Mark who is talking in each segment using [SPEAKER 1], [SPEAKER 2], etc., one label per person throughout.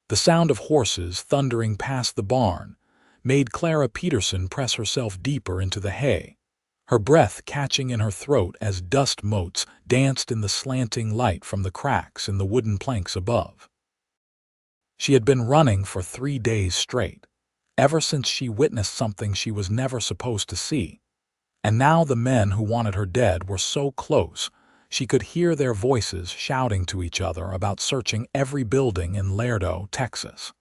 [SPEAKER 1] The sound of horses thundering past the barn made Clara Peterson press herself deeper into the hay, her breath catching in her throat as dust motes danced in the slanting light from the cracks in the wooden planks above. She had been running for 3 days straight, ever since she witnessed something she was never supposed to see. And now the men who wanted her dead were so close, she could hear their voices shouting to each other about searching every building in Laredo, Texas.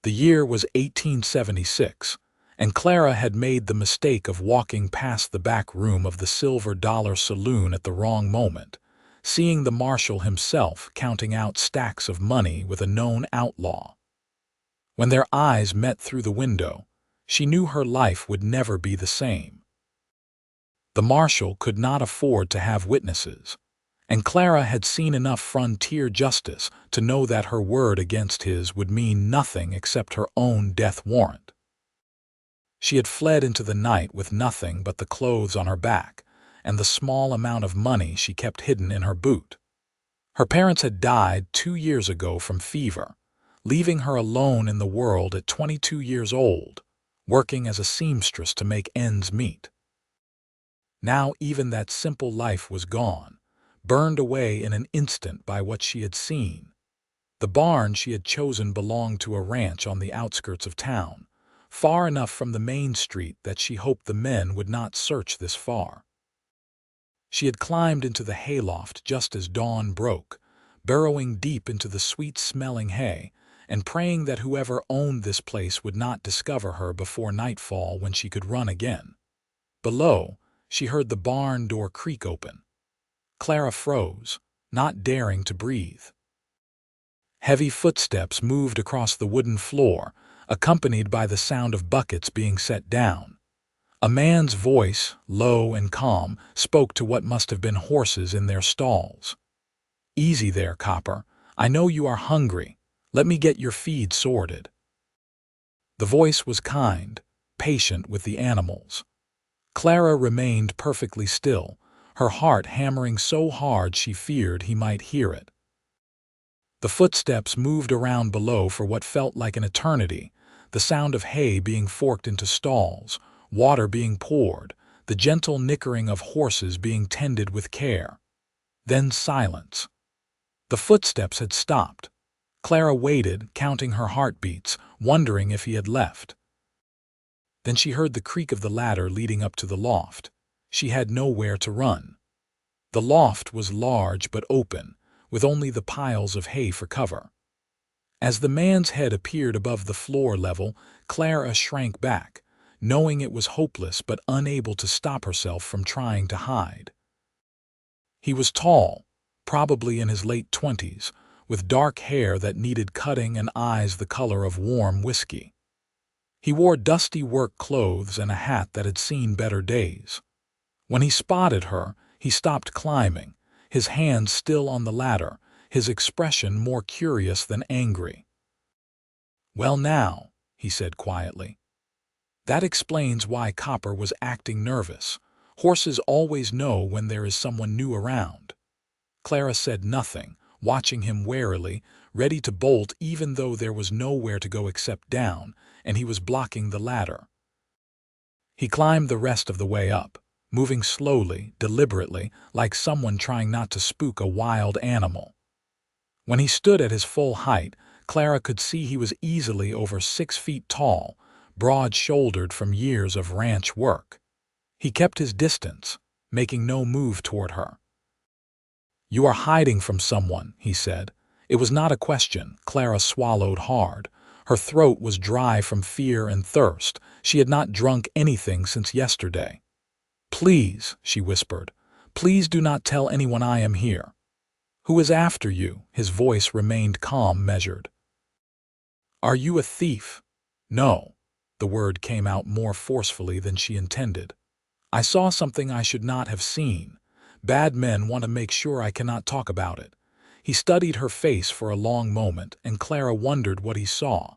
[SPEAKER 1] The year was 1876, and Clara had made the mistake of walking past the back room of the Silver Dollar Saloon at the wrong moment, seeing the marshal himself counting out stacks of money with a known outlaw. When their eyes met through the window, she knew her life would never be the same. The marshal could not afford to have witnesses, and Clara had seen enough frontier justice to know that her word against his would mean nothing except her own death warrant. She had fled into the night with nothing but the clothes on her back and the small amount of money she kept hidden in her boot. Her parents had died 2 years ago from fever, leaving her alone in the world at 22 years old, working as a seamstress to make ends meet. Now even that simple life was gone, burned away in an instant by what she had seen. The barn she had chosen belonged to a ranch on the outskirts of town, far enough from the main street that she hoped the men would not search this far. She had climbed into the hayloft just as dawn broke, burrowing deep into the sweet-smelling hay and praying that whoever owned this place would not discover her before nightfall when she could run again. Below, she heard the barn door creak open. Clara froze, not daring to breathe. Heavy footsteps moved across the wooden floor, accompanied by the sound of buckets being set down. A man's voice, low and calm, spoke to what must have been horses in their stalls. "Easy there, copper. I know you are hungry. Let me get your feed sorted." The voice was kind, patient with the animals. Clara remained perfectly still, her heart hammering so hard she feared he might hear it. The footsteps moved around below for what felt like an eternity, the sound of hay being forked into stalls, water being poured, the gentle nickering of horses being tended with care. Then silence. The footsteps had stopped. Clara waited, counting her heartbeats, wondering if he had left. Then she heard the creak of the ladder leading up to the loft. She had nowhere to run. The loft was large but open, with only the piles of hay for cover. As the man's head appeared above the floor level, Clara shrank back, knowing it was hopeless but unable to stop herself from trying to hide. He was tall, probably in his late 20s, with dark hair that needed cutting and eyes the color of warm whiskey. He wore dusty work clothes and a hat that had seen better days. When he spotted her, he stopped climbing, his hands still on the ladder, his expression more curious than angry. "Well now," he said quietly. "That explains why Copper was acting nervous. Horses always know when there is someone new around." Clara said nothing, watching him warily, ready to bolt even though there was nowhere to go except down, and he was blocking the ladder. He climbed the rest of the way up, moving slowly, deliberately, like someone trying not to spook a wild animal. When he stood at his full height, Clara could see he was easily over 6 feet tall, broad-shouldered from years of ranch work. He kept his distance, making no move toward her. "You are hiding from someone," he said. It was not a question. Clara swallowed hard. Her throat was dry from fear and thirst. She had not drunk anything since yesterday. "Please," she whispered, "please do not tell anyone I am here." "Who is after you?" His voice remained calm, measured. "Are you a thief?" "No." The word came out more forcefully than she intended. "I saw something I should not have seen. Bad men want to make sure I cannot talk about it." He studied her face for a long moment, and Clara wondered what he saw.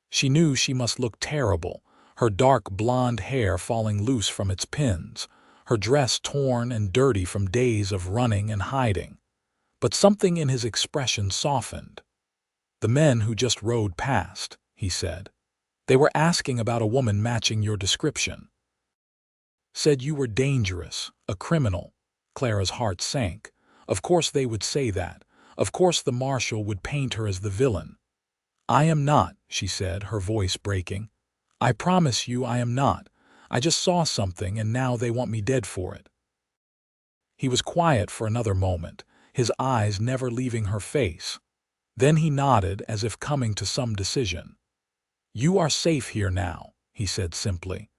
[SPEAKER 1] She knew she must look terrible, her dark blonde hair falling loose from its pins, her dress torn and dirty from days of running and hiding. But something in his expression softened. "The men who just rode past," he said. "They were asking about a woman matching your description. Said you were dangerous, a criminal." Clara's heart sank. Of course they would say that. Of course the marshal would paint her as the villain. "I am not," she said, her voice breaking. "I promise you I am not. I just saw something and now they want me dead for it." He was quiet for another moment, his eyes never leaving her face. Then he nodded as if coming to some decision. "You are safe here now," he said simply.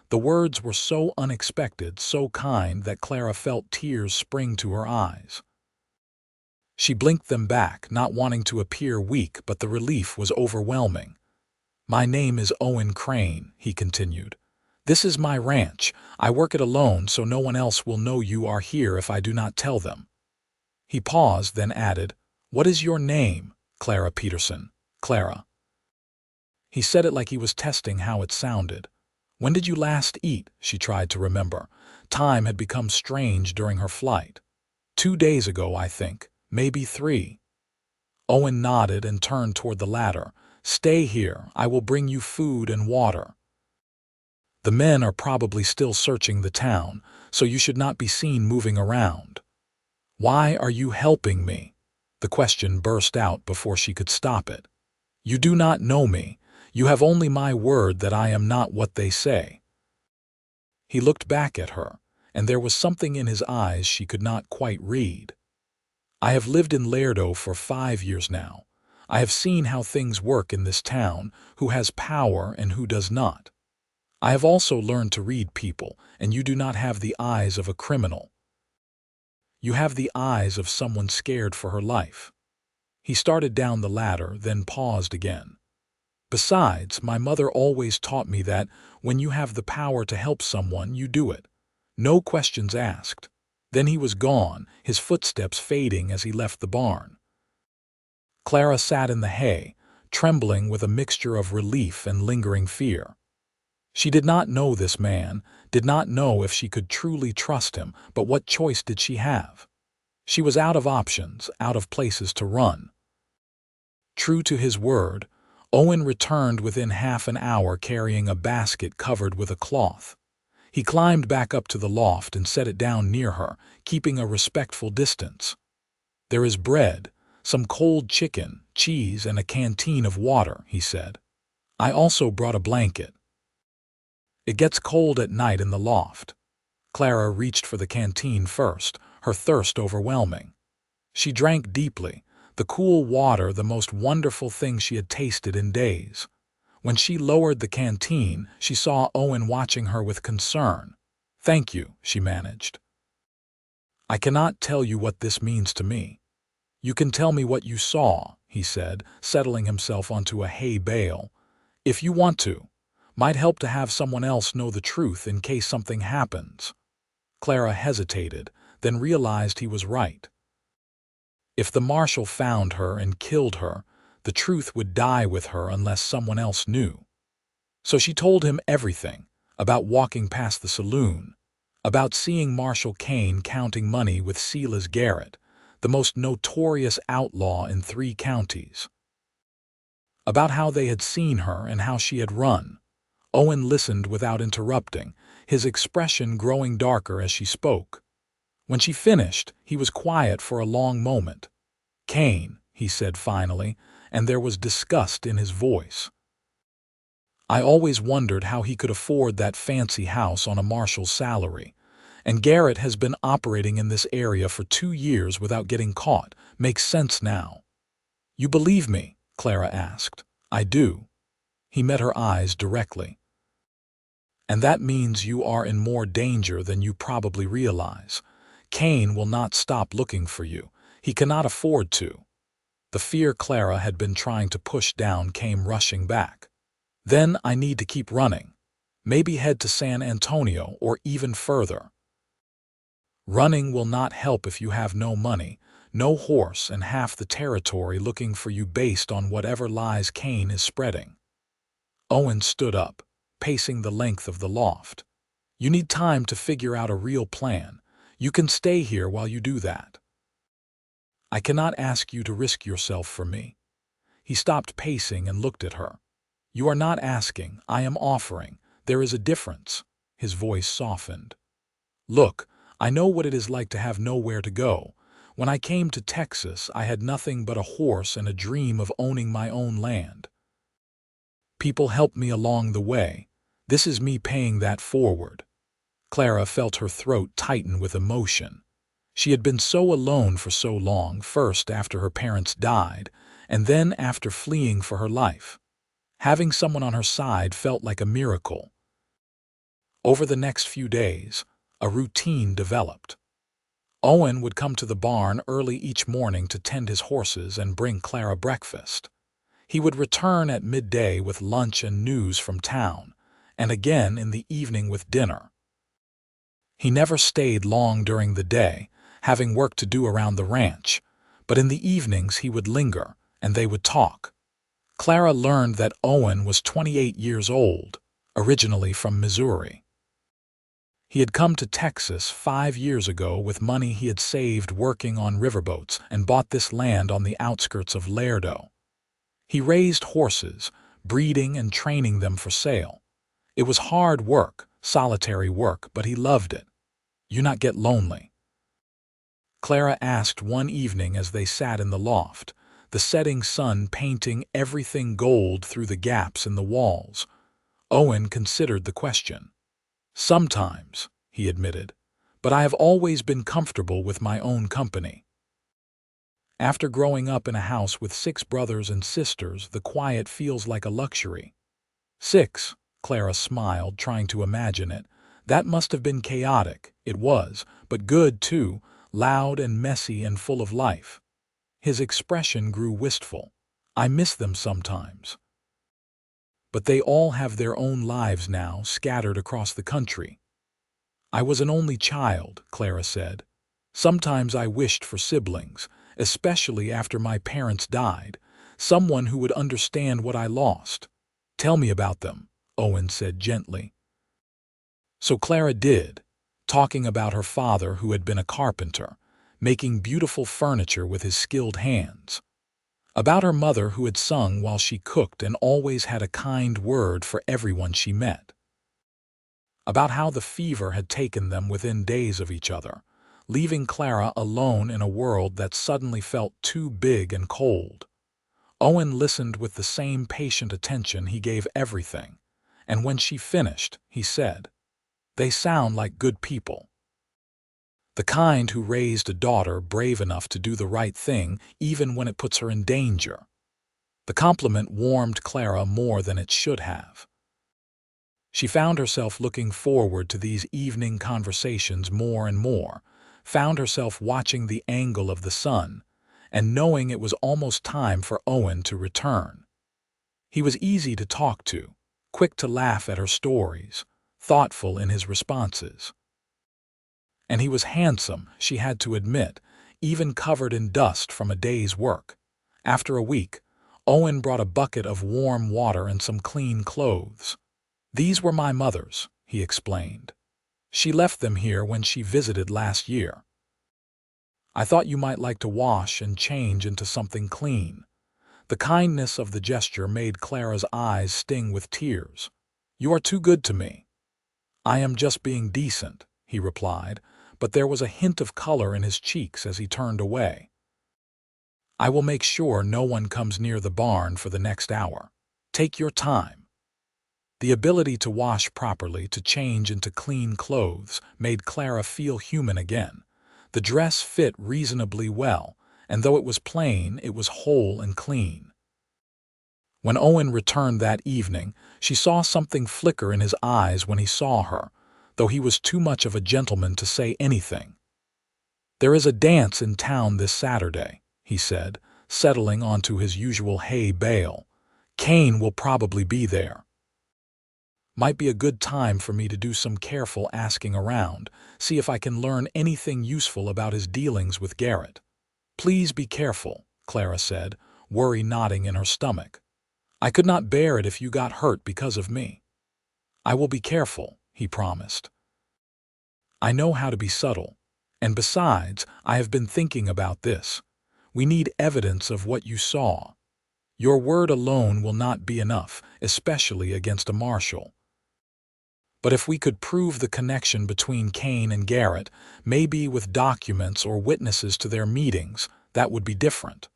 [SPEAKER 1] The words were so unexpected, so kind, that Clara felt tears spring to her eyes. She blinked them back, not wanting to appear weak, but the relief was overwhelming. "My name is Owen Crane," he continued. "This is my ranch. I work it alone, so no one else will know you are here if I do not tell them." He paused, then added, "What is your name?" "Clara Peterson." "Clara." He said it like he was testing how it sounded. "When did you last eat?" She tried to remember. Time had become strange during her flight. 2 days ago, I think. Maybe 3. Owen nodded and turned toward the ladder. "Stay here. I will bring you food and water. The men are probably still searching the town, so you should not be seen moving around." "Why are you helping me?" The question burst out before she could stop it. "You do not know me. You have only my word that I am not what they say." He looked back at her, and there was something in his eyes she could not quite read. "I have lived in Laredo for 5 years now. I have seen how things work in this town, who has power and who does not. I have also learned to read people, and you do not have the eyes of a criminal. You have the eyes of someone scared for her life." He started down the ladder, then paused again. "Besides, my mother always taught me that when you have the power to help someone, you do it. No questions asked." Then he was gone, his footsteps fading as he left the barn. Clara sat in the hay, trembling with a mixture of relief and lingering fear. She did not know this man, did not know if she could truly trust him, but what choice did she have? She was out of options, out of places to run. True to his word, Owen returned within half an hour carrying a basket covered with a cloth. He climbed back up to the loft and set it down near her, keeping a respectful distance. "There is bread, some cold chicken, cheese, and a canteen of water," he said. "I also brought a blanket. It gets cold at night in the loft." Clara reached for the canteen first, her thirst overwhelming. She drank deeply, the cool water the most wonderful thing she had tasted in days. When she lowered the canteen, she saw Owen watching her with concern. "Thank you," she managed. "I cannot tell you what this means to me." "You can tell me what you saw," he said, settling himself onto a hay bale. "If you want to. Might help to have someone else know the truth in case something happens." Clara hesitated, then realized he was right. If the marshal found her and killed her, the truth would die with her unless someone else knew. So she told him everything, about walking past the saloon, about seeing Marshal Kane counting money with Silas Garrett, the most notorious outlaw in 3 counties. About how they had seen her and how she had run. Owen listened without interrupting, his expression growing darker as she spoke. When she finished, he was quiet for a long moment. "Kane," he said finally, and there was disgust in his voice. "I always wondered how he could afford that fancy house on a marshal's salary. And Garrett has been operating in this area for 2 years without getting caught. Makes sense now." "You believe me?" Clara asked. "I do." He met her eyes directly. "And that means you are in more danger than you probably realize. Kane will not stop looking for you. He cannot afford to." The fear Clara had been trying to push down came rushing back. "Then I need to keep running. Maybe head to San Antonio or even further." "Running will not help if you have no money, no horse, and half the territory looking for you based on whatever lies Kane is spreading." Owen stood up, pacing the length of the loft. "You need time to figure out a real plan. You can stay here while you do that. I cannot ask you to risk yourself for me." He stopped pacing and looked at her. "You are not asking, I am offering. There is a difference." His voice softened. "Look, I know what it is like to have nowhere to go. When I came to Texas, I had nothing but a horse and a dream of owning my own land. People helped me along the way. This is me paying that forward." Clara felt her throat tighten with emotion. She had been so alone for so long, first after her parents died, and then after fleeing for her life. Having someone on her side felt like a miracle. Over the next few days, a routine developed. Owen would come to the barn early each morning to tend his horses and bring Clara breakfast. He would return at midday with lunch and news from town, and again in the evening with dinner. He never stayed long during the day, having work to do around the ranch, but in the evenings he would linger, and they would talk. Clara learned that Owen was 28 years old, originally from Missouri. He had come to Texas 5 years ago with money he had saved working on riverboats and bought this land on the outskirts of Laredo. He raised horses, breeding and training them for sale. It was hard work, solitary work, but he loved it. "You not get lonely?" Clara asked one evening as they sat in the loft, the setting sun painting everything gold through the gaps in the walls. Owen considered the question. "Sometimes," he admitted, "but I have always been comfortable with my own company." After growing up in a house with 6 brothers and sisters, the quiet feels like a luxury. 6, Clara smiled, trying to imagine it. That must have been chaotic. It was, but good too, loud and messy and full of life. His expression grew wistful. "I miss them sometimes. But they all have their own lives now, scattered across the country." "I was an only child," Clara said. "Sometimes I wished for siblings, especially after my parents died, someone who would understand what I lost." "Tell me about them," Owen said gently. So Clara did, talking about her father who had been a carpenter, making beautiful furniture with his skilled hands. About her mother who had sung while she cooked and always had a kind word for everyone she met. About how the fever had taken them within days of each other, leaving Clara alone in a world that suddenly felt too big and cold. Owen listened with the same patient attention he gave everything, and when she finished, he said, "They sound like good people. The kind who raised a daughter brave enough to do the right thing even when it puts her in danger." The compliment warmed Clara more than it should have. She found herself looking forward to these evening conversations more and more, found herself watching the angle of the sun, and knowing it was almost time for Owen to return. He was easy to talk to, quick to laugh at her stories, thoughtful in his responses. And he was handsome, she had to admit, even covered in dust from a day's work. After a week, Owen brought a bucket of warm water and some clean clothes. "These were my mother's," he explained. "She left them here when she visited last year. I thought you might like to wash and change into something clean." The kindness of the gesture made Clara's eyes sting with tears. "You are too good to me." "I am just being decent," he replied, but there was a hint of color in his cheeks as he turned away. "I will make sure no one comes near the barn for the next hour. Take your time." The ability to wash properly, to change into clean clothes, made Clara feel human again. The dress fit reasonably well, and though it was plain, it was whole and clean. When Owen returned that evening, she saw something flicker in his eyes when he saw her, though he was too much of a gentleman to say anything. "There is a dance in town this Saturday," he said, settling onto his usual hay bale. "Kane will probably be there. Might be a good time for me to do some careful asking around, see if I can learn anything useful about his dealings with Garrett." "Please be careful," Clara said, worry knotting in her stomach. "I could not bear it if you got hurt because of me." "I will be careful," he promised. "I know how to be subtle. And besides, I have been thinking about this. We need evidence of what you saw. Your word alone will not be enough, especially against a marshal. But if we could prove the connection between Kane and Garrett, maybe with documents or witnesses to their meetings, that would be different.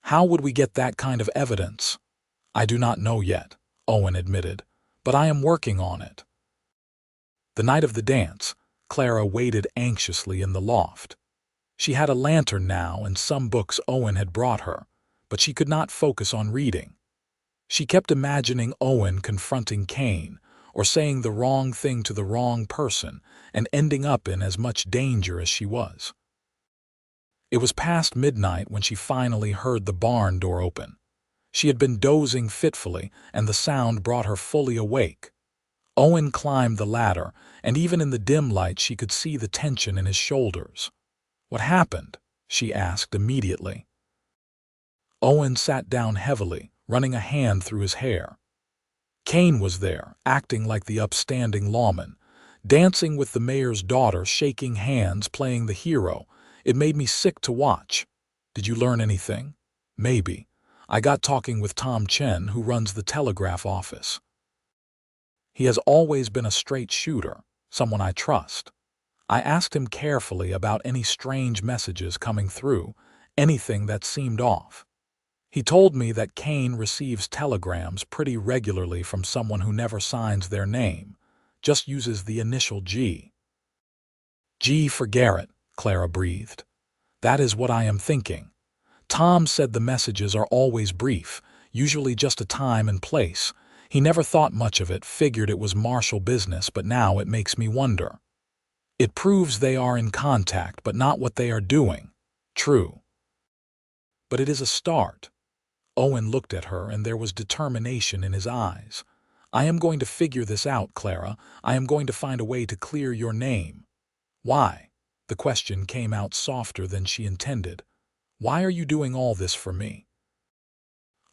[SPEAKER 1] How would we get that kind of evidence? I do not know yet, Owen admitted, but I am working on it. The night of the dance, Clara waited anxiously in the loft. She had a lantern now and some books Owen had brought her, but she could not focus on reading. She kept imagining Owen confronting Kane, or saying the wrong thing to the wrong person and ending up in as much danger as she was. It was past midnight when she finally heard the barn door open. She had been dozing fitfully, and the sound brought her fully awake. Owen climbed the ladder, and even in the dim light she could see the tension in his shoulders. "What happened?" she asked immediately. Owen sat down heavily, running a hand through his hair. Kane was there, acting like the upstanding lawman, dancing with the mayor's daughter, shaking hands, playing the hero. It made me sick to watch. "Did you learn anything?" "Maybe. I got talking with Tom Chen, who runs the telegraph office. He has always been a straight shooter, someone I trust. I asked him carefully about any strange messages coming through, anything that seemed off. He told me that Kane receives telegrams pretty regularly from someone who never signs their name, just uses the initial G." "G for Garrett," Clara breathed. "That is what I am thinking. Tom said the messages are always brief, usually just a time and place. He never thought much of it, figured it was marshal business, but now it makes me wonder. It proves they are in contact, but not what they are doing. True. But it is a start." Owen looked at her, and there was determination in his eyes. "I am going to figure this out, Clara. I am going to find a way to clear your name." "Why?" The question came out softer than she intended. "Why are you doing all this for me?"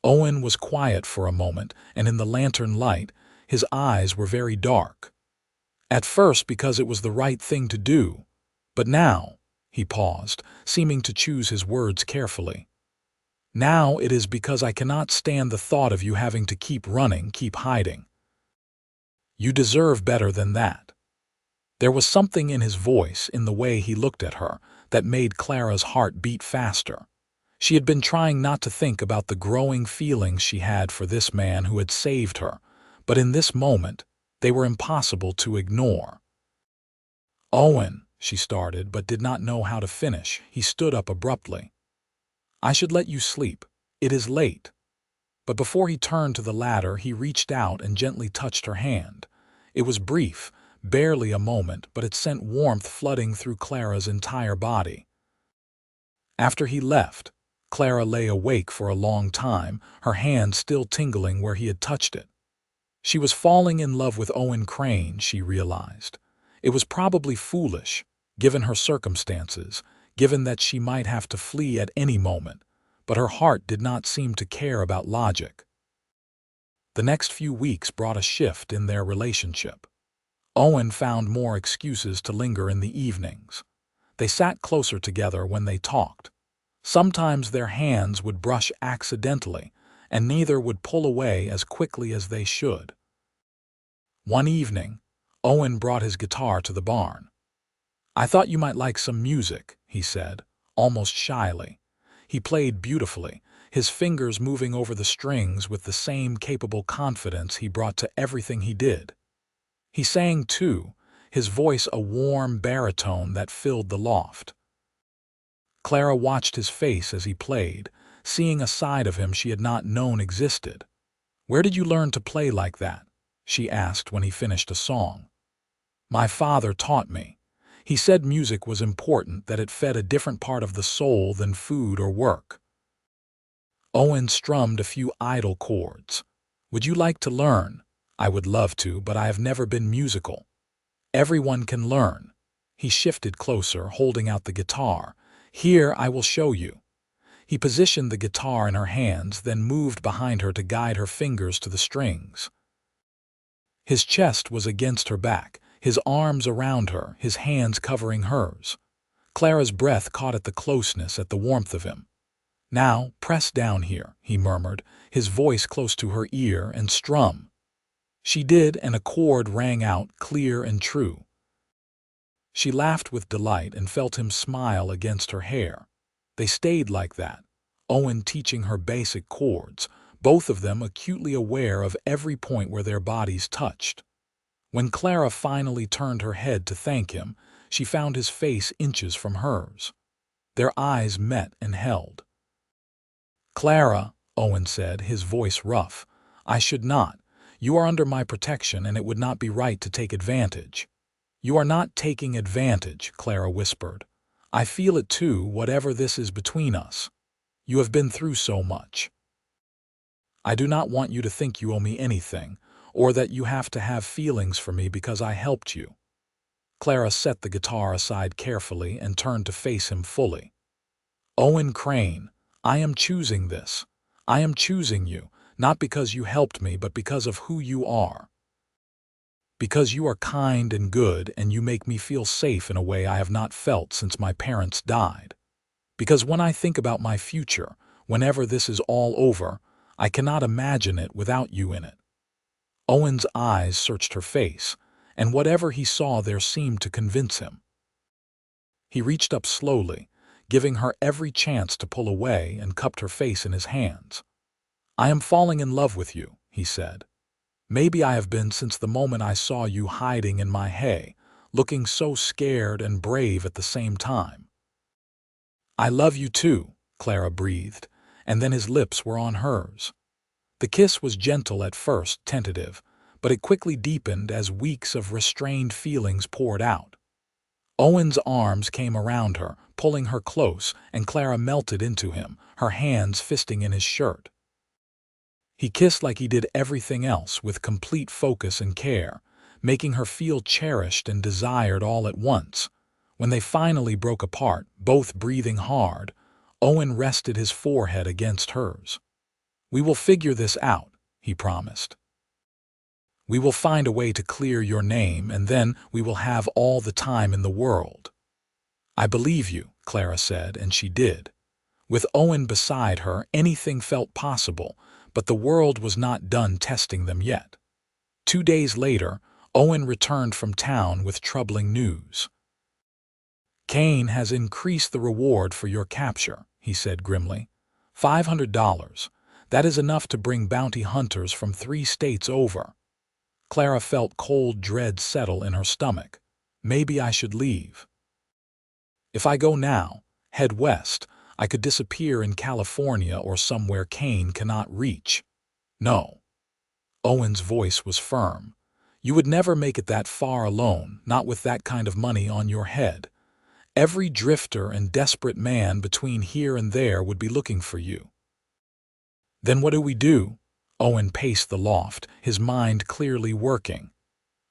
[SPEAKER 1] Owen was quiet for a moment, and in the lantern light, his eyes were very dark. "At first because it was the right thing to do, but now," he paused, seeming to choose his words carefully, "now it is because I cannot stand the thought of you having to keep running, keep hiding. You deserve better than that." There was something in his voice, in the way he looked at her, that made Clara's heart beat faster. She had been trying not to think about the growing feelings she had for this man who had saved her, but in this moment, they were impossible to ignore. "Owen," she started, but did not know how to finish. He stood up abruptly. "I should let you sleep. It is late." But before he turned to the ladder, he reached out and gently touched her hand. It was brief, barely a moment, but it sent warmth flooding through Clara's entire body. After he left, Clara lay awake for a long time, her hand still tingling where he had touched it. She was falling in love with Owen Crane, she realized. It was probably foolish, given her circumstances, given that she might have to flee at any moment, but her heart did not seem to care about logic. The next few weeks brought a shift in their relationship. Owen found more excuses to linger in the evenings. They sat closer together when they talked. Sometimes their hands would brush accidentally, and neither would pull away as quickly as they should. One evening, Owen brought his guitar to the barn. "I thought you might like some music," he said, almost shyly. He played beautifully, his fingers moving over the strings with the same capable confidence he brought to everything he did. He sang too, his voice a warm baritone that filled the loft. Clara watched his face as he played, seeing a side of him she had not known existed. "Where did you learn to play like that?" she asked when he finished a song. "My father taught me. He said music was important, that it fed a different part of the soul than food or work." Owen strummed a few idle chords. "Would you like to learn?" "I would love to, but I have never been musical." "Everyone can learn." He shifted closer, holding out the guitar. "Here, I will show you." He positioned the guitar in her hands, then moved behind her to guide her fingers to the strings. His chest was against her back, his arms around her, his hands covering hers. Clara's breath caught at the closeness, at the warmth of him. "Now, press down here," he murmured, his voice close to her ear, "and strum." She did, and a chord rang out, clear and true. She laughed with delight and felt him smile against her hair. They stayed like that, Owen teaching her basic chords, both of them acutely aware of every point where their bodies touched. When Clara finally turned her head to thank him, she found his face inches from hers. Their eyes met and held. "Clara," Owen said, his voice rough, "I should not. You are under my protection, and it would not be right to take advantage." "You are not taking advantage," Clara whispered. "I feel it too, whatever this is between us. You have been through so much. I do not want you to think you owe me anything, or that you have to have feelings for me because I helped you." Clara set the guitar aside carefully and turned to face him fully. "Owen Crane, I am choosing this. I am choosing you, not because you helped me, but because of who you are. Because you are kind and good, and you make me feel safe in a way I have not felt since my parents died. Because when I think about my future, whenever this is all over, I cannot imagine it without you in it." Owen's eyes searched her face, and whatever he saw there seemed to convince him. He reached up slowly, giving her every chance to pull away, and cupped her face in his hands. "I am falling in love with you," he said. "Maybe I have been since the moment I saw you hiding in my hay, looking so scared and brave at the same time." "I love you too," Clara breathed, and then his lips were on hers. The kiss was gentle at first, tentative, but it quickly deepened as weeks of restrained feelings poured out. Owen's arms came around her, pulling her close, and Clara melted into him, her hands fisting in his shirt. He kissed like he did everything else, with complete focus and care, making her feel cherished and desired all at once. When they finally broke apart, both breathing hard, Owen rested his forehead against hers. "We will figure this out," he promised. "We will find a way to clear your name, and then we will have all the time in the world." "I believe you," Clara said, and she did. With Owen beside her, anything felt possible, but the world was not done testing them yet. 2 days later, Owen returned from town with troubling news. "Kane has increased the reward for your capture," he said grimly. $500. That is enough to bring bounty hunters from 3 states over." Clara felt cold dread settle in her stomach. "Maybe I should leave. If I go now, head west, I could disappear in California or somewhere Kane cannot reach." "No." Owen's voice was firm. "You would never make it that far alone, not with that kind of money on your head. Every drifter and desperate man between here and there would be looking for you." "Then what do we do?" Owen paced the loft, his mind clearly working.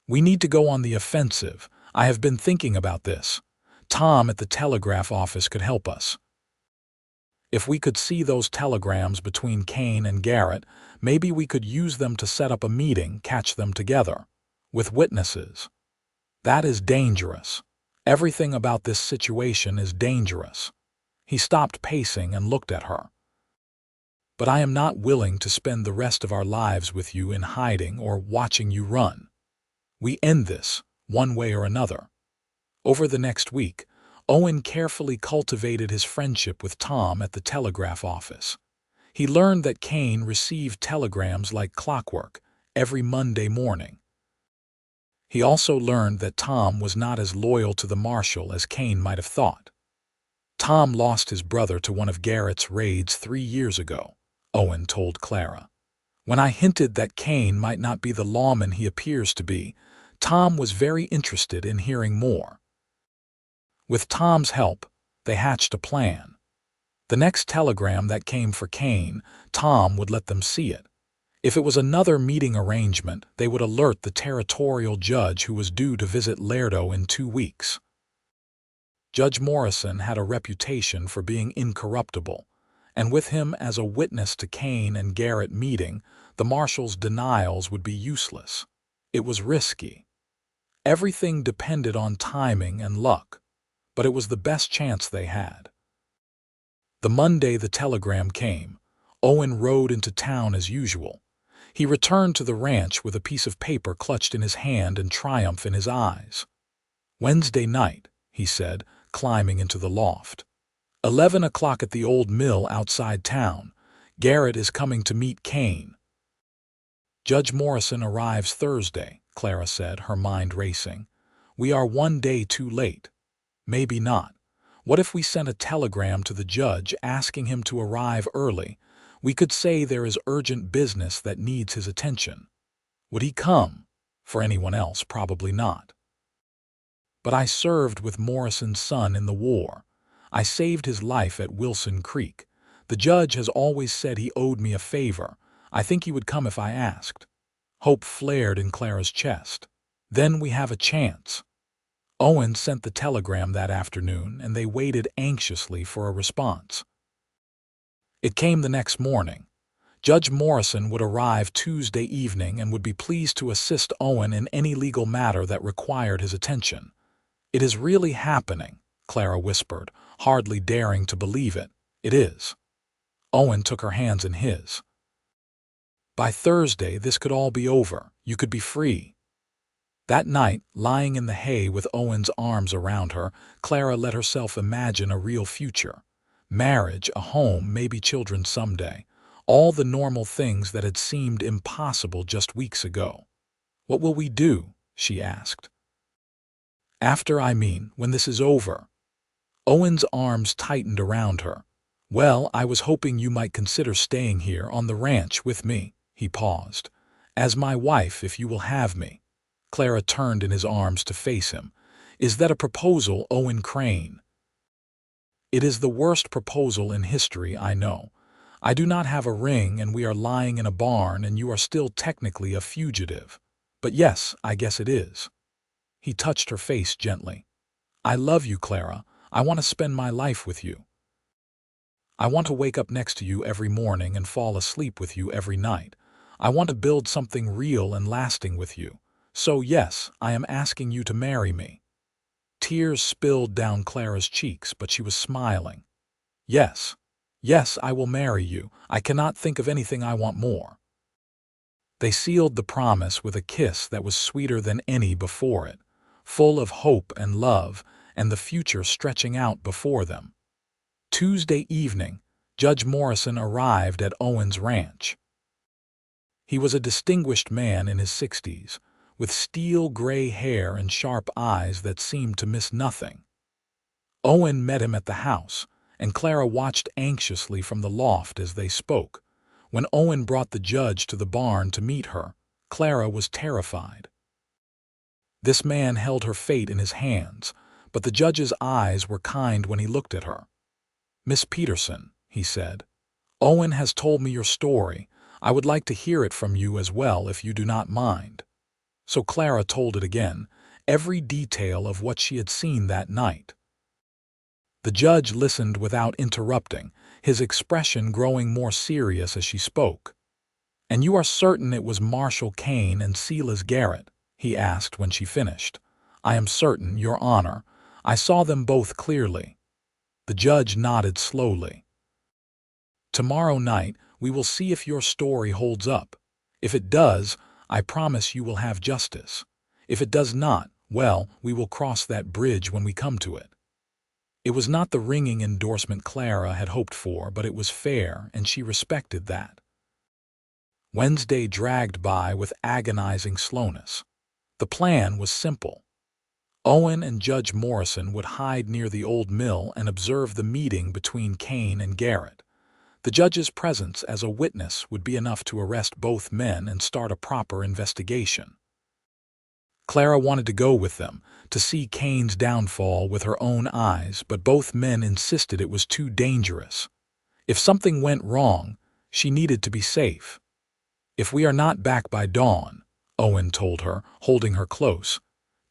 [SPEAKER 1] "We need to go on the offensive. I have been thinking about this. Tom at the telegraph office could help us. If we could see those telegrams between Kane and Garrett, maybe we could use them to set up a meeting, catch them together. With witnesses. That is dangerous. Everything about this situation is dangerous." He stopped pacing and looked at her. "But I am not willing to spend the rest of our lives with you in hiding or watching you run. We end this, one way or another." Over the next week, Owen carefully cultivated his friendship with Tom at the telegraph office. He learned that Kane received telegrams like clockwork every Monday morning. He also learned that Tom was not as loyal to the marshal as Kane might have thought. "Tom lost his brother to one of Garrett's raids 3 years ago," Owen told Clara. "When I hinted that Kane might not be the lawman he appears to be, Tom was very interested in hearing more. With Tom's help, they hatched a plan. The next telegram that came for Kane, Tom would let them see it. If it was another meeting arrangement, they would alert the territorial judge who was due to visit Lerdo in 2 weeks. Judge Morrison had a reputation for being incorruptible, and with him as a witness to Kane and Garrett meeting, the marshal's denials would be useless. It was risky. Everything depended on timing and luck, but it was the best chance they had. The Monday the telegram came, Owen rode into town as usual. He returned to the ranch with a piece of paper clutched in his hand and triumph in his eyes. "Wednesday night," he said, climbing into the loft. 11 o'clock at the old mill outside town. Garrett is coming to meet Kane. "Judge Morrison arrives Thursday," Clara said, her mind racing. "We are one day too late." "Maybe not. What if we sent a telegram to the judge asking him to arrive early? We could say there is urgent business that needs his attention." "Would he come?" "For anyone else, probably not." "But I served with Morrison's son in the war. I saved his life at Wilson Creek. The judge has always said he owed me a favor. I think he would come if I asked." Hope flared in Clara's chest. "Then we have a chance." Owen sent the telegram that afternoon, and they waited anxiously for a response. It came the next morning. Judge Morrison would arrive Tuesday evening and would be pleased to assist Owen in any legal matter that required his attention. "It is really happening," Clara whispered, hardly daring to believe it. "It is." Owen took her hands in his. "By Thursday this could all be over. You could be free." That night, lying in the hay with Owen's arms around her, Clara let herself imagine a real future. Marriage, a home, maybe children someday. All the normal things that had seemed impossible just weeks ago. "What will we do?" she asked. When this is over." Owen's arms tightened around her. "Well, I was hoping you might consider staying here on the ranch with me." He paused. "As my wife, if you will have me." Clara turned in his arms to face him. "Is that a proposal, Owen Crane?" "It is the worst proposal in history, I know. I do not have a ring, and we are lying in a barn, and you are still technically a fugitive. But yes, I guess it is." He touched her face gently. "I love you, Clara. I want to spend my life with you. I want to wake up next to you every morning and fall asleep with you every night. I want to build something real and lasting with you. So yes, I am asking you to marry me." Tears spilled down Clara's cheeks, but she was smiling. "Yes, yes, I will marry you. I cannot think of anything I want more." They sealed the promise with a kiss that was sweeter than any before it, full of hope and love, and the future stretching out before them. Tuesday evening, Judge Morrison arrived at Owen's ranch. He was a distinguished man in his 60s, with steel-gray hair and sharp eyes that seemed to miss nothing. Owen met him at the house, and Clara watched anxiously from the loft as they spoke. When Owen brought the judge to the barn to meet her, Clara was terrified. This man held her fate in his hands, but the judge's eyes were kind when he looked at her. "Miss Peterson," he said, "Owen has told me your story. I would like to hear it from you as well, if you do not mind." So Clara told it again, every detail of what she had seen that night. The judge listened without interrupting, his expression growing more serious as she spoke. "And you are certain it was Marshal Kane and Silas Garrett?" he asked when she finished. "I am certain, Your Honor. I saw them both clearly." The judge nodded slowly. "Tomorrow night we will see if your story holds up. If it does, I promise you will have justice. If it does not, well, we will cross that bridge when we come to it." It was not the ringing endorsement Clara had hoped for, but it was fair, and she respected that. Wednesday dragged by with agonizing slowness. The plan was simple. Owen and Judge Morrison would hide near the old mill and observe the meeting between Kane and Garrett. The judge's presence as a witness would be enough to arrest both men and start a proper investigation. Clara wanted to go with them, to see Kane's downfall with her own eyes, but both men insisted it was too dangerous. If something went wrong, she needed to be safe. "If we are not back by dawn," Owen told her, holding her close,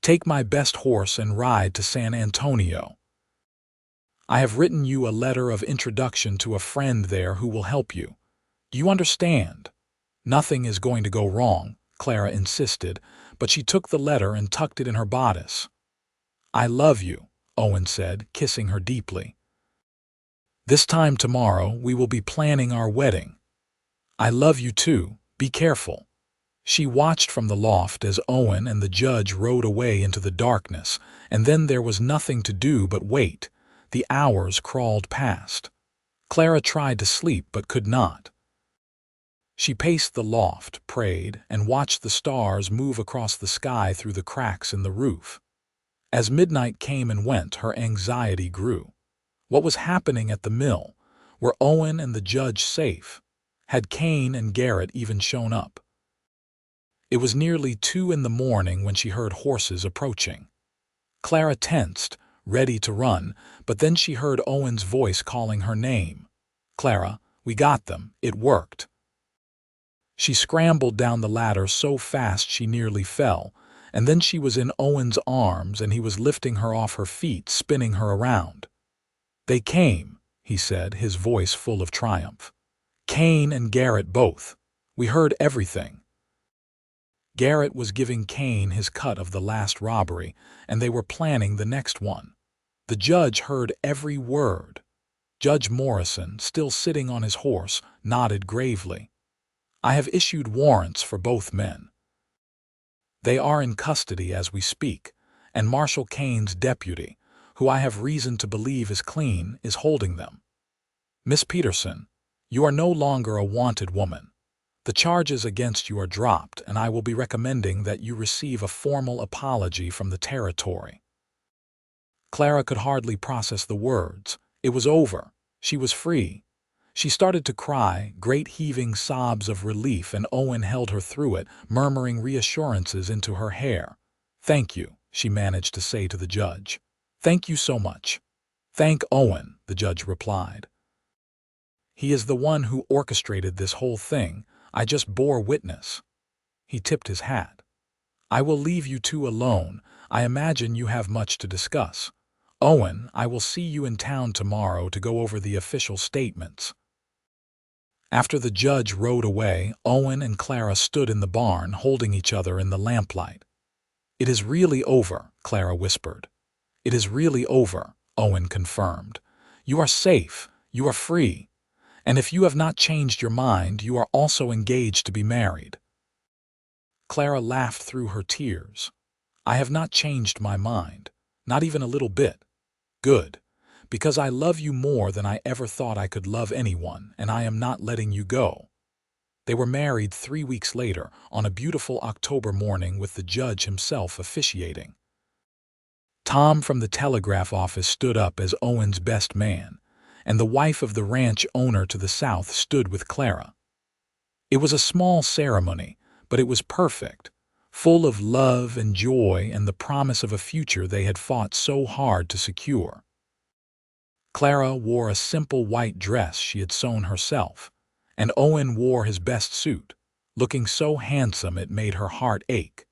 [SPEAKER 1] "take my best horse and ride to San Antonio. I have written you a letter of introduction to a friend there who will help you. Do you understand?" "Nothing is going to go wrong," Clara insisted, but she took the letter and tucked it in her bodice. "I love you," Owen said, kissing her deeply. This time tomorrow we will be planning our wedding. I love you too. Be careful." She watched from the loft as Owen and the judge rode away into the darkness, and then there was nothing to do but wait. The hours crawled past. Clara tried to sleep but could not. She paced the loft, prayed, and watched the stars move across the sky through the cracks in the roof. As midnight came and went, her anxiety grew. What was happening at the mill? Were Owen and the judge safe? Had Kane and Garrett even shown up? It was nearly 2 in the morning when she heard horses approaching. Clara tensed, ready to run, but then she heard Owen's voice calling her name. "Clara, we got them. It worked." She scrambled down the ladder so fast she nearly fell, and then she was in Owen's arms and he was lifting her off her feet, spinning her around. "They came," he said, his voice full of triumph. "Kane and Garrett both. We heard everything." Garrett was giving Kane his cut of the last robbery, and they were planning the next one. The judge heard every word. Judge Morrison, still sitting on his horse, nodded gravely. "I have issued warrants for both men. They are in custody as we speak, and Marshal Kane's deputy, who I have reason to believe is clean, is holding them. Miss Peterson, you are no longer a wanted woman. The charges against you are dropped, and I will be recommending that you receive a formal apology from the territory." Clara could hardly process the words. It was over. She was free. She started to cry, great heaving sobs of relief, and Owen held her through it, murmuring reassurances into her hair. "Thank you," she managed to say to the judge. "Thank you so much." "Thank Owen," the judge replied. "He is the one who orchestrated this whole thing. I just bore witness." He tipped his hat. "I will leave you two alone. I imagine you have much to discuss. Owen, I will see you in town tomorrow to go over the official statements." After the judge rode away, Owen and Clara stood in the barn, holding each other in the lamplight. "It is really over," Clara whispered. "It is really over," Owen confirmed. "You are safe. You are free. And if you have not changed your mind, you are also engaged to be married." Clara laughed through her tears. "I have not changed my mind. Not even a little bit. Good. Because I love you more than I ever thought I could love anyone, and I am not letting you go." They were married 3 weeks later, on a beautiful October morning with the judge himself officiating. Tom from the telegraph office stood up as Owen's best man, and the wife of the ranch owner to the south stood with Clara. It was a small ceremony, but it was perfect, full of love and joy and the promise of a future they had fought so hard to secure. Clara wore a simple white dress she had sewn herself, and Owen wore his best suit, looking so handsome it made her heart ache.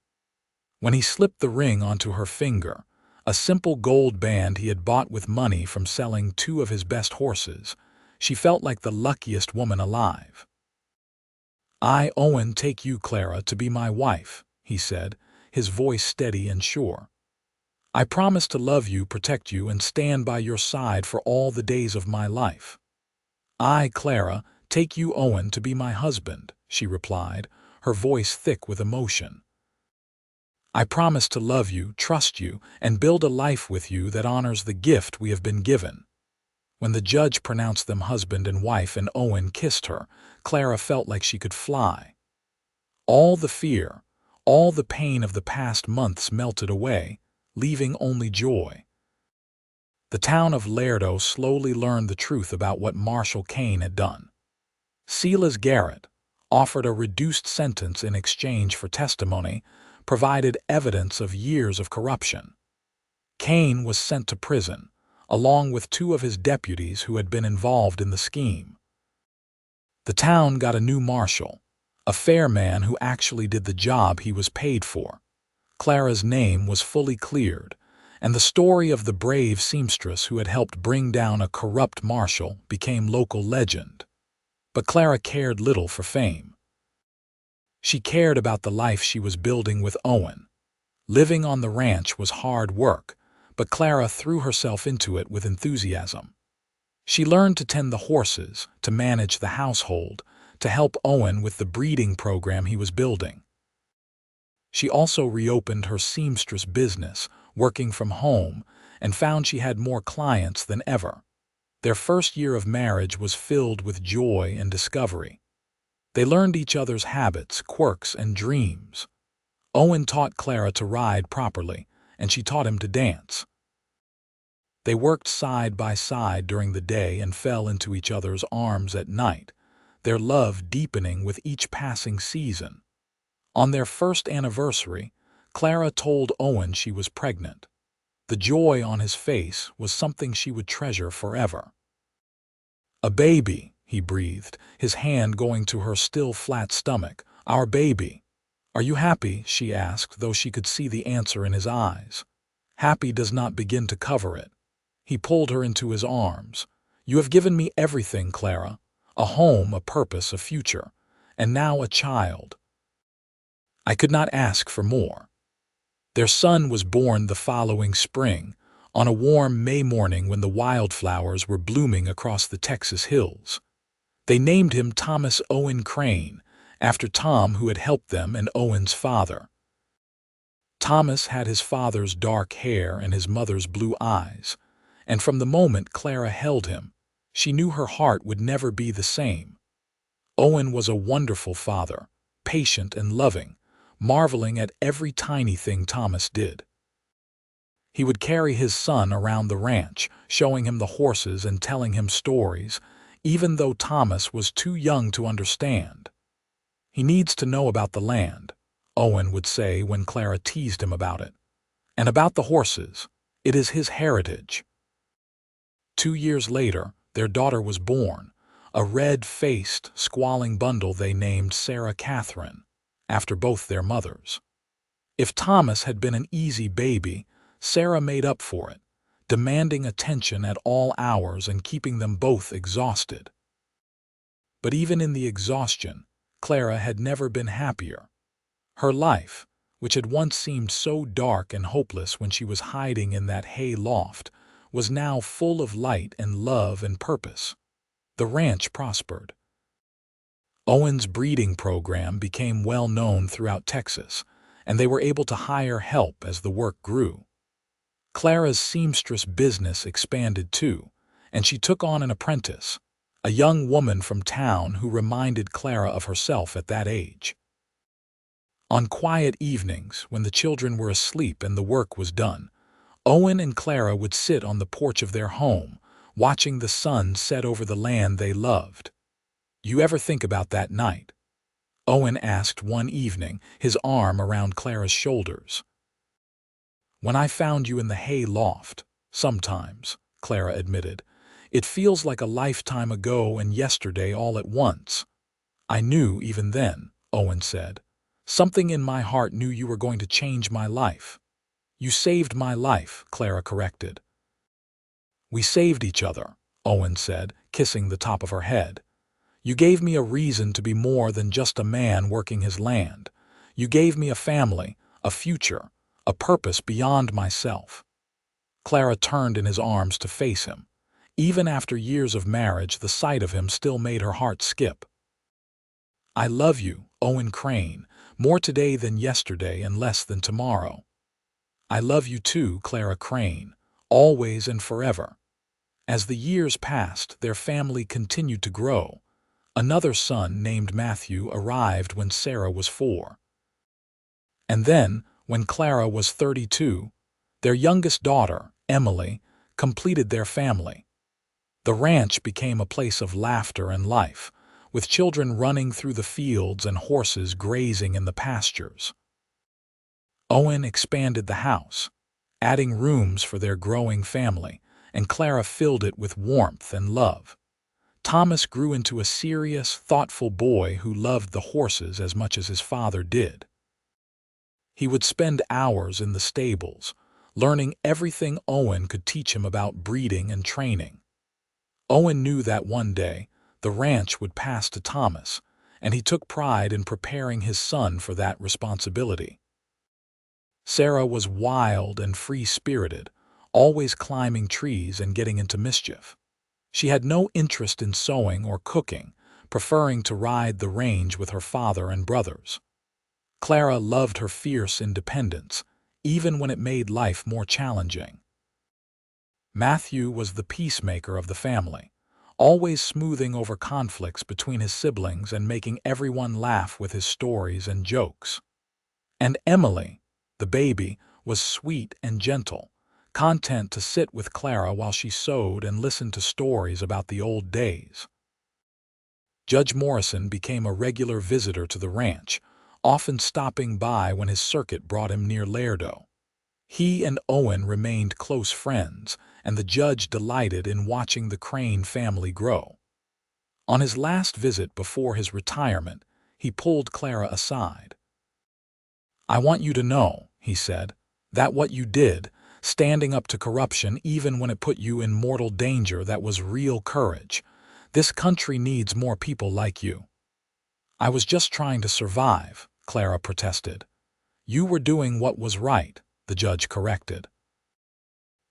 [SPEAKER 1] When he slipped the ring onto her finger, a simple gold band he had bought with money from selling 2 of his best horses, she felt like the luckiest woman alive. "I, Owen, take you, Clara, to be my wife," he said, his voice steady and sure. "I promise to love you, protect you, and stand by your side for all the days of my life." "I, Clara, take you, Owen, to be my husband," she replied, her voice thick with emotion. "I promise to love you, trust you, and build a life with you that honors the gift we have been given." When the judge pronounced them husband and wife and Owen kissed her, Clara felt like she could fly. All the fear, all the pain of the past months melted away, leaving only joy. The town of Lerdo slowly learned the truth about what Marshal Kane had done. Silas Garrett, offered a reduced sentence in exchange for testimony, provided evidence of years of corruption. Kane was sent to prison, along with 2 of his deputies who had been involved in the scheme. The town got a new marshal, a fair man who actually did the job he was paid for. Clara's name was fully cleared, and the story of the brave seamstress who had helped bring down a corrupt marshal became local legend. But Clara cared little for fame. She cared about the life she was building with Owen. Living on the ranch was hard work, but Clara threw herself into it with enthusiasm. She learned to tend the horses, to manage the household, to help Owen with the breeding program he was building. She also reopened her seamstress business, working from home, and found she had more clients than ever. Their first year of marriage was filled with joy and discovery. They learned each other's habits, quirks, and dreams. Owen taught Clara to ride properly, and she taught him to dance. They worked side by side during the day and fell into each other's arms at night, their love deepening with each passing season. On their first anniversary, Clara told Owen she was pregnant. The joy on his face was something she would treasure forever. "A baby," he breathed, his hand going to her still flat stomach. "Our baby." "Are you happy?" she asked, though she could see the answer in his eyes. Happy does not begin to cover it. He pulled her into his arms. "You have given me everything, Clara. A home, a purpose, a future, and now a child. I could not ask for more." Their son was born the following spring, on a warm May morning when the wildflowers were blooming across the Texas hills. They named him Thomas Owen Crane, after Tom who had helped them and Owen's father. Thomas had his father's dark hair and his mother's blue eyes, and from the moment Clara held him, she knew her heart would never be the same. Owen was a wonderful father, patient and loving, marveling at every tiny thing Thomas did. He would carry his son around the ranch, showing him the horses and telling him stories, even though Thomas was too young to understand. "He needs to know about the land," Owen would say when Clara teased him about it. "And about the horses. It is his heritage." 2 years later, their daughter was born, a red-faced, squalling bundle they named Sarah Catherine, after both their mothers. If Thomas had been an easy baby, Sarah made up for it, demanding attention at all hours and keeping them both exhausted. But even in the exhaustion, Clara had never been happier. Her life, which had once seemed so dark and hopeless when she was hiding in that hay loft, was now full of light and love and purpose. The ranch prospered. Owen's breeding program became well known throughout Texas, and they were able to hire help as the work grew. Clara's seamstress business expanded too, and she took on an apprentice, a young woman from town who reminded Clara of herself at that age. On quiet evenings, when the children were asleep and the work was done, Owen and Clara would sit on the porch of their home, watching the sun set over the land they loved. "You ever think about that night?" Owen asked one evening, his arm around Clara's shoulders. "When I found you in the hay loft, sometimes," Clara admitted. "It feels like a lifetime ago and yesterday all at once." "I knew even then," Owen said. "Something in my heart knew you were going to change my life." "You saved my life," Clara corrected. "We saved each other," Owen said, kissing the top of her head. "You gave me a reason to be more than just a man working his land. You gave me a family, a future, a purpose beyond myself." Clara turned in his arms to face him. Even after years of marriage, the sight of him still made her heart skip. "I love you, Owen Crane, more today than yesterday and less than tomorrow." "I love you too, Clara Crane, always and forever." As the years passed, their family continued to grow. Another son named Matthew arrived when Sarah was 4. And then, when Clara was 32, their youngest daughter, Emily, completed their family. The ranch became a place of laughter and life, with children running through the fields and horses grazing in the pastures. Owen expanded the house, adding rooms for their growing family, and Clara filled it with warmth and love. Thomas grew into a serious, thoughtful boy who loved the horses as much as his father did. He would spend hours in the stables, learning everything Owen could teach him about breeding and training. Owen knew that one day the ranch would pass to Thomas, and he took pride in preparing his son for that responsibility. Sarah was wild and free-spirited, always climbing trees and getting into mischief. She had no interest in sewing or cooking, preferring to ride the range with her father and brothers. Clara loved her fierce independence, even when it made life more challenging. Matthew was the peacemaker of the family, always smoothing over conflicts between his siblings and making everyone laugh with his stories and jokes. And Emily, the baby, was sweet and gentle, content to sit with Clara while she sewed and listen to stories about the old days. Judge Morrison became a regular visitor to the ranch, often stopping by when his circuit brought him near Lerdo. He and Owen remained close friends, and the judge delighted in watching the Crane family grow. On his last visit before his retirement, he pulled Clara aside. "I want you to know," he said, "that what you did, standing up to corruption even when it put you in mortal danger, that was real courage. This country needs more people like you." "I was just trying to survive," Clara protested. "You were doing what was right," the judge corrected.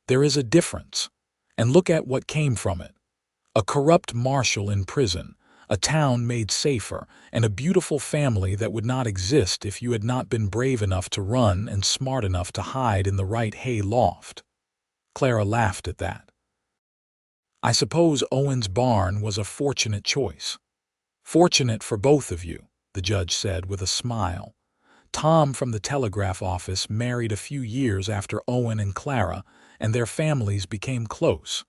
[SPEAKER 1] "There is a difference, and look at what came from it. A corrupt marshal in prison, a town made safer, and a beautiful family that would not exist if you had not been brave enough to run and smart enough to hide in the right hay loft." Clara laughed at that. "I suppose Owen's barn was a fortunate choice." "Fortunate for both of you," the judge said with a smile. "Tom from the telegraph office married a few years after Owen and Clara, and their families became close.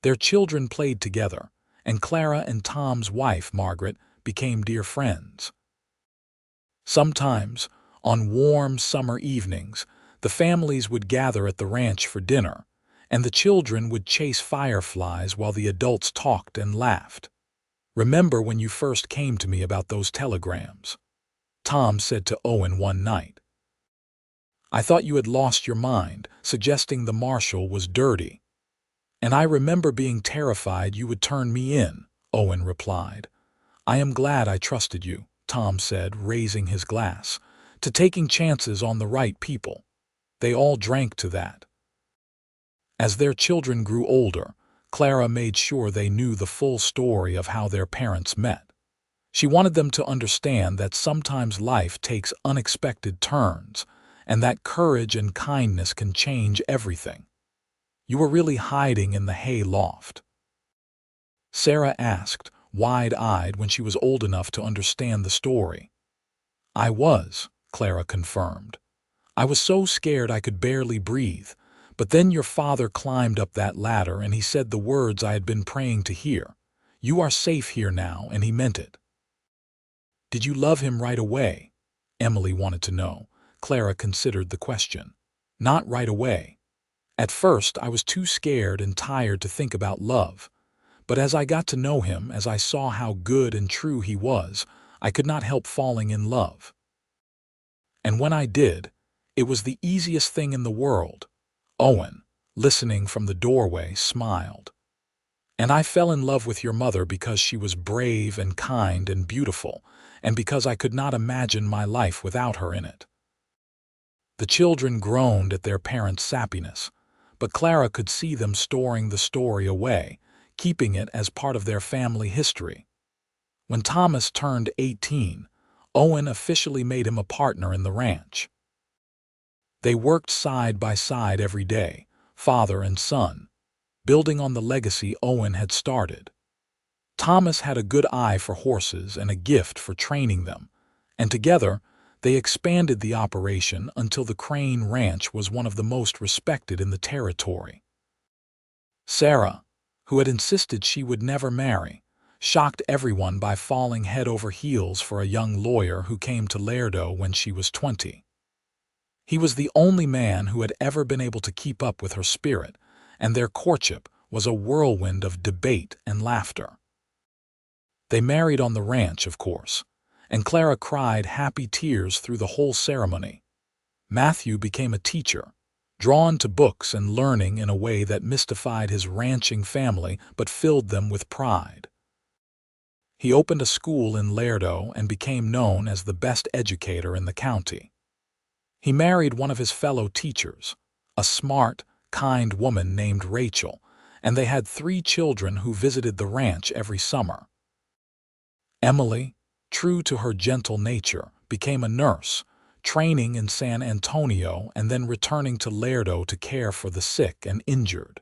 [SPEAKER 1] Their children played together, and Clara and Tom's wife, Margaret, became dear friends. Sometimes, on warm summer evenings, the families would gather at the ranch for dinner, and the children would chase fireflies while the adults talked and laughed. "Remember when you first came to me about those telegrams?" Tom said to Owen one night. "I thought you had lost your mind, suggesting the marshal was dirty." "And I remember being terrified you would turn me in," Owen replied. "I am glad I trusted you," Tom said, raising his glass, "to taking chances on the right people." They all drank to that. As their children grew older, Clara made sure they knew the full story of how their parents met. She wanted them to understand that sometimes life takes unexpected turns, and that courage and kindness can change everything. "You were really hiding in the hay loft?" Sarah asked, wide-eyed, when she was old enough to understand the story. "I was," Clara confirmed. "I was so scared I could barely breathe, but then your father climbed up that ladder and he said the words I had been praying to hear. 'You are safe here now,' and he meant it." "Did you love him right away?" Emily wanted to know. Clara considered the question. "Not right away. At first, I was too scared and tired to think about love. But as I got to know him, as I saw how good and true he was, I could not help falling in love. And when I did, it was the easiest thing in the world." Owen, listening from the doorway, smiled. "And I fell in love with your mother because she was brave and kind and beautiful, and because I could not imagine my life without her in it." The children groaned at their parents' sappiness, but Clara could see them storing the story away, keeping it as part of their family history. When Thomas turned 18, Owen officially made him a partner in the ranch. They worked side by side every day, father and son, building on the legacy Owen had started. Thomas had a good eye for horses and a gift for training them, and together they expanded the operation until the Crane Ranch was one of the most respected in the territory. Sarah, who had insisted she would never marry, shocked everyone by falling head over heels for a young lawyer who came to Lerdo when she was 20. He was the only man who had ever been able to keep up with her spirit, and their courtship was a whirlwind of debate and laughter. They married on the ranch, of course, and Clara cried happy tears through the whole ceremony. Matthew became a teacher, drawn to books and learning in a way that mystified his ranching family but filled them with pride. He opened a school in Lerdo and became known as the best educator in the county. He married one of his fellow teachers, a smart, kind woman named Rachel, and they had 3 children who visited the ranch every summer. Emily, true to her gentle nature, became a nurse, training in San Antonio and then returning to Lerdo to care for the sick and injured.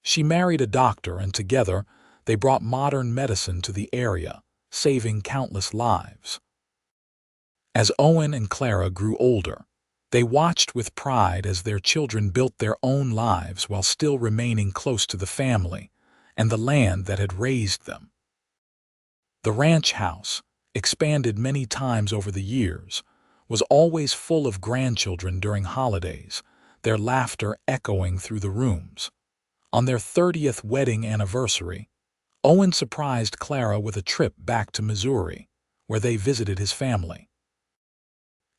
[SPEAKER 1] She married a doctor, and together they brought modern medicine to the area, saving countless lives. As Owen and Clara grew older, they watched with pride as their children built their own lives while still remaining close to the family and the land that had raised them. The ranch house, expanded many times over the years, was always full of grandchildren during holidays, their laughter echoing through the rooms. On their 30th wedding anniversary, Owen surprised Clara with a trip back to Missouri, where they visited his family.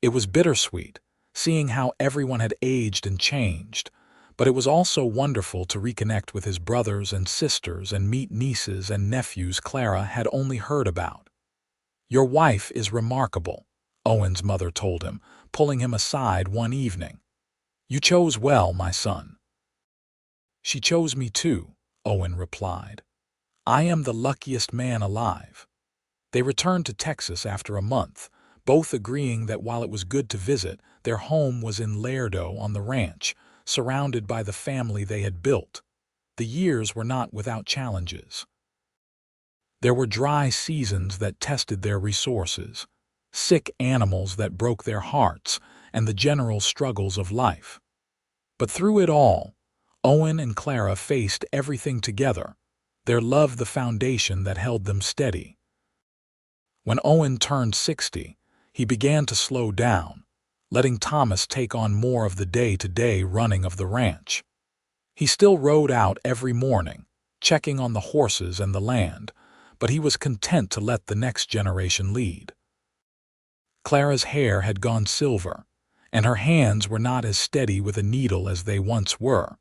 [SPEAKER 1] It was bittersweet, seeing how everyone had aged and changed, but it was also wonderful to reconnect with his brothers and sisters and meet nieces and nephews Clara had only heard about. "Your wife is remarkable," Owen's mother told him, pulling him aside one evening. "You chose well, my son." "She chose me too," Owen replied. "I am the luckiest man alive." They returned to Texas after a month, both agreeing that while it was good to visit, their home was in Lerdo on the ranch, surrounded by the family they had built. The years were not without challenges. There were dry seasons that tested their resources, sick animals that broke their hearts, and the general struggles of life. But through it all, Owen and Clara faced everything together, their love the foundation that held them steady. When Owen turned 60, he began to slow down, letting Thomas take on more of the day-to-day running of the ranch. He still rode out every morning, checking on the horses and the land, but he was content to let the next generation lead. Clara's hair had gone silver, and her hands were not as steady with a needle as they once were.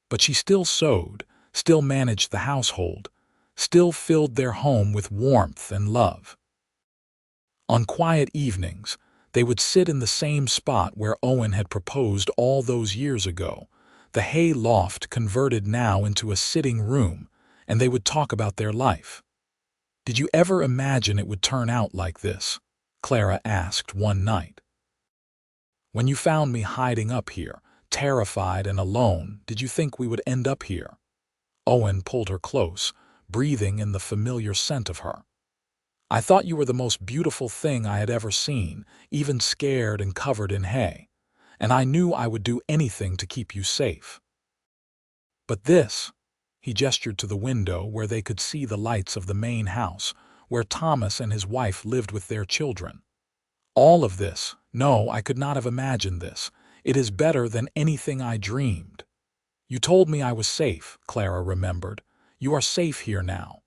[SPEAKER 1] But she still sewed, still managed the household, still filled their home with warmth and love. On quiet evenings, they would sit in the same spot where Owen had proposed all those years ago, the hay loft converted now into a sitting room, and they would talk about their life. "Did you ever imagine it would turn out like this?" Clara asked one night. "When you found me hiding up here, terrified and alone, did you think we would end up here?" Owen pulled her close, breathing in the familiar scent of her. "I thought you were the most beautiful thing I had ever seen, even scared and covered in hay, and I knew I would do anything to keep you safe. But this," he gestured to the window where they could see the lights of the main house, where Thomas and his wife lived with their children. "All of this, no, I could not have imagined this. It is better than anything I dreamed." "You told me I was safe," Clara remembered. "You are safe here now."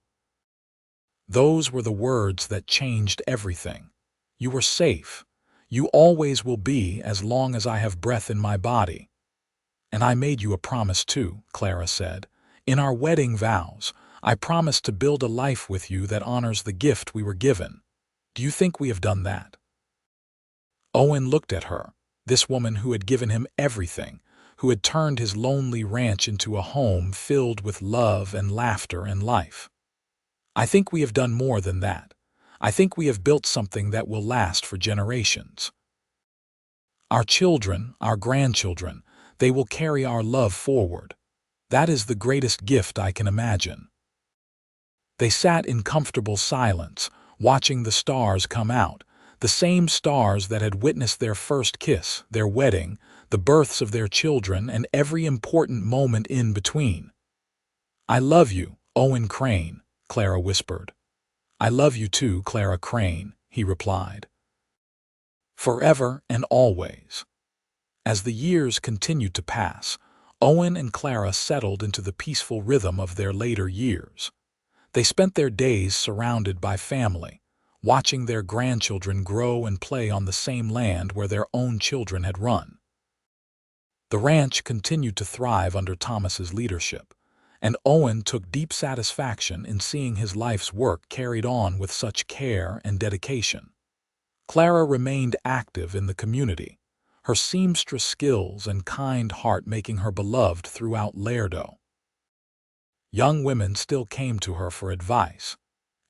[SPEAKER 1] Those were the words that changed everything. You were safe. You always will be as long as I have breath in my body. "And I made you a promise too," Clara said. "In our wedding vows, I promised to build a life with you that honors the gift we were given. Do you think we have done that?" Owen looked at her, this woman who had given him everything, who had turned his lonely ranch into a home filled with love and laughter and life. "I think we have done more than that. I think we have built something that will last for generations. Our children, our grandchildren, they will carry our love forward. That is the greatest gift I can imagine." They sat in comfortable silence, watching the stars come out, the same stars that had witnessed their first kiss, their wedding, the births of their children, and every important moment in between. "I love you, Owen Crane," Clara whispered. "I love you too, Clara Crane," he replied. Forever and always. As the years continued to pass, Owen and Clara settled into the peaceful rhythm of their later years. They spent their days surrounded by family, watching their grandchildren grow and play on the same land where their own children had run. The ranch continued to thrive under Thomas's leadership, and Owen took deep satisfaction in seeing his life's work carried on with such care and dedication. Clara remained active in the community, her seamstress skills and kind heart making her beloved throughout Lerdo. Young women still came to her for advice,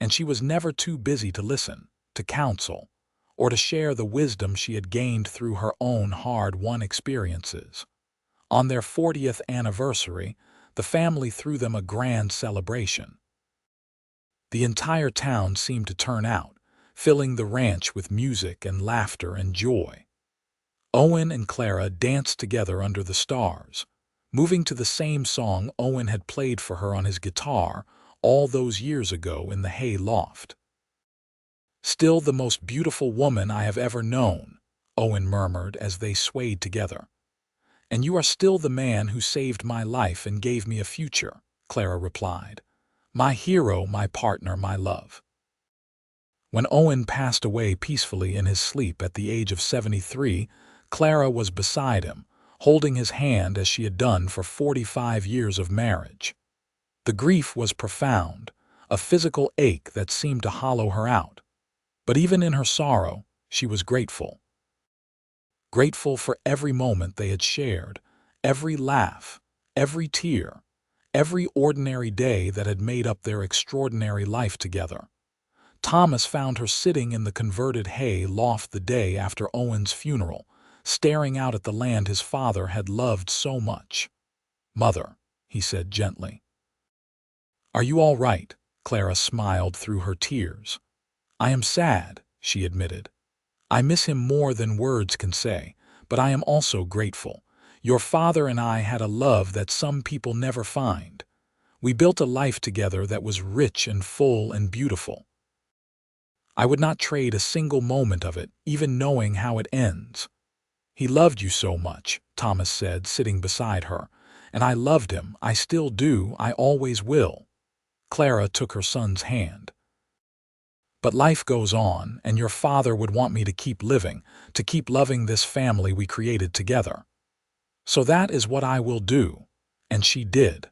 [SPEAKER 1] and she was never too busy to listen, to counsel, or to share the wisdom she had gained through her own hard-won experiences. On their 40th anniversary, the family threw them a grand celebration. The entire town seemed to turn out, filling the ranch with music and laughter and joy. Owen and Clara danced together under the stars, moving to the same song Owen had played for her on his guitar all those years ago in the hay loft. "Still the most beautiful woman I have ever known," Owen murmured as they swayed together. "And you are still the man who saved my life and gave me a future," Clara replied. "My hero, my partner, my love." When Owen passed away peacefully in his sleep at the age of 73, Clara was beside him, holding his hand as she had done for 45 years of marriage. The grief was profound, a physical ache that seemed to hollow her out. But even in her sorrow, she was grateful. Grateful for every moment they had shared, every laugh, every tear, every ordinary day that had made up their extraordinary life together. Thomas found her sitting in the converted hay loft the day after Owen's funeral, staring out at the land his father had loved so much. "Mother," he said gently. "Are you all right?" Clara smiled through her tears. "I am sad," she admitted. "I miss him more than words can say, but I am also grateful. Your father and I had a love that some people never find. We built a life together that was rich and full and beautiful. I would not trade a single moment of it, even knowing how it ends." "He loved you so much," Thomas said, sitting beside her. "And I loved him. I still do. I always will." Clara took her son's hand. "But life goes on, and your father would want me to keep living, to keep loving this family we created together. So that is what I will do." And she did.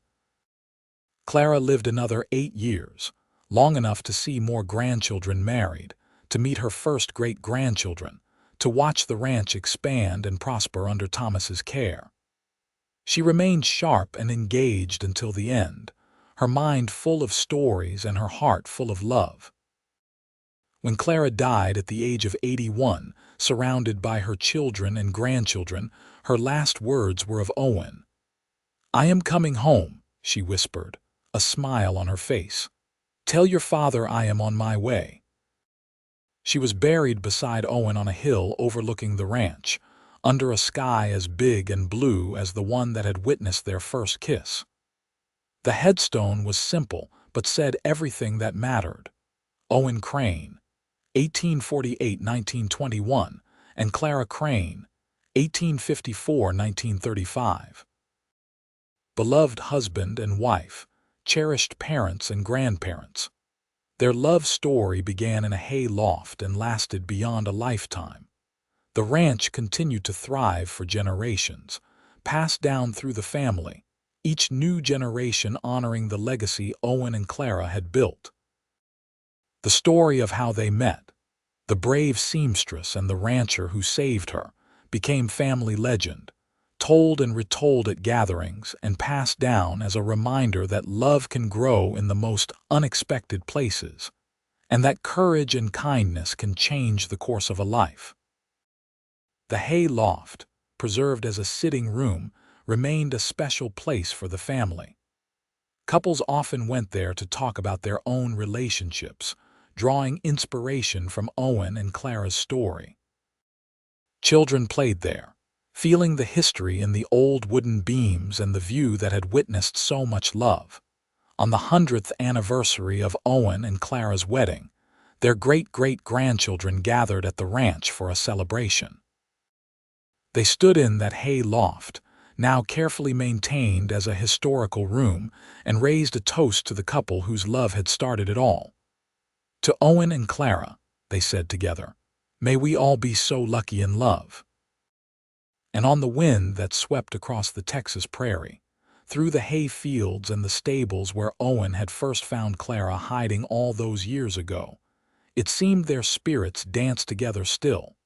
[SPEAKER 1] Clara lived another 8 years, long enough to see more grandchildren married, to meet her first great-grandchildren, to watch the ranch expand and prosper under Thomas's care. She remained sharp and engaged until the end, her mind full of stories and her heart full of love. When Clara died at the age of 81, surrounded by her children and grandchildren, her last words were of Owen. "I am coming home," she whispered, a smile on her face. "Tell your father I am on my way." She was buried beside Owen on a hill overlooking the ranch, under a sky as big and blue as the one that had witnessed their first kiss. The headstone was simple, but said everything that mattered. Owen Crane, 1848–1921, and Clara Crane, 1854–1935. Beloved husband and wife, cherished parents and grandparents. Their love story began in a hay loft and lasted beyond a lifetime. The ranch continued to thrive for generations, passed down through the family, each new generation honoring the legacy Owen and Clara had built. The story of how they met, the brave seamstress and the rancher who saved her, became family legend, told and retold at gatherings and passed down as a reminder that love can grow in the most unexpected places, and that courage and kindness can change the course of a life. The hay loft, preserved as a sitting room, remained a special place for the family. Couples often went there to talk about their own relationships, drawing inspiration from Owen and Clara's story. Children played there, feeling the history in the old wooden beams and the view that had witnessed so much love. On the 100th anniversary of Owen and Clara's wedding, their great-great-grandchildren gathered at the ranch for a celebration. They stood in that hay loft, now carefully maintained as a historical room, and raised a toast to the couple whose love had started it all. "To Owen and Clara," they said together, "may we all be so lucky in love." And on the wind that swept across the Texas prairie, through the hay fields and the stables where Owen had first found Clara hiding all those years ago, it seemed their spirits danced together still,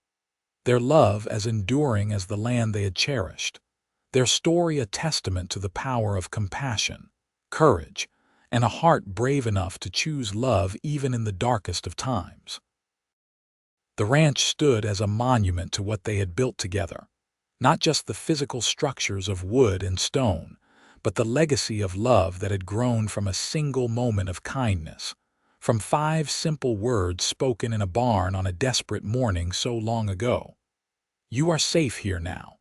[SPEAKER 1] their love as enduring as the land they had cherished, their story a testament to the power of compassion, courage, and a heart brave enough to choose love even in the darkest of times. The ranch stood as a monument to what they had built together, not just the physical structures of wood and stone, but the legacy of love that had grown from a single moment of kindness, from 5 simple words spoken in a barn on a desperate morning so long ago. "You are safe here now.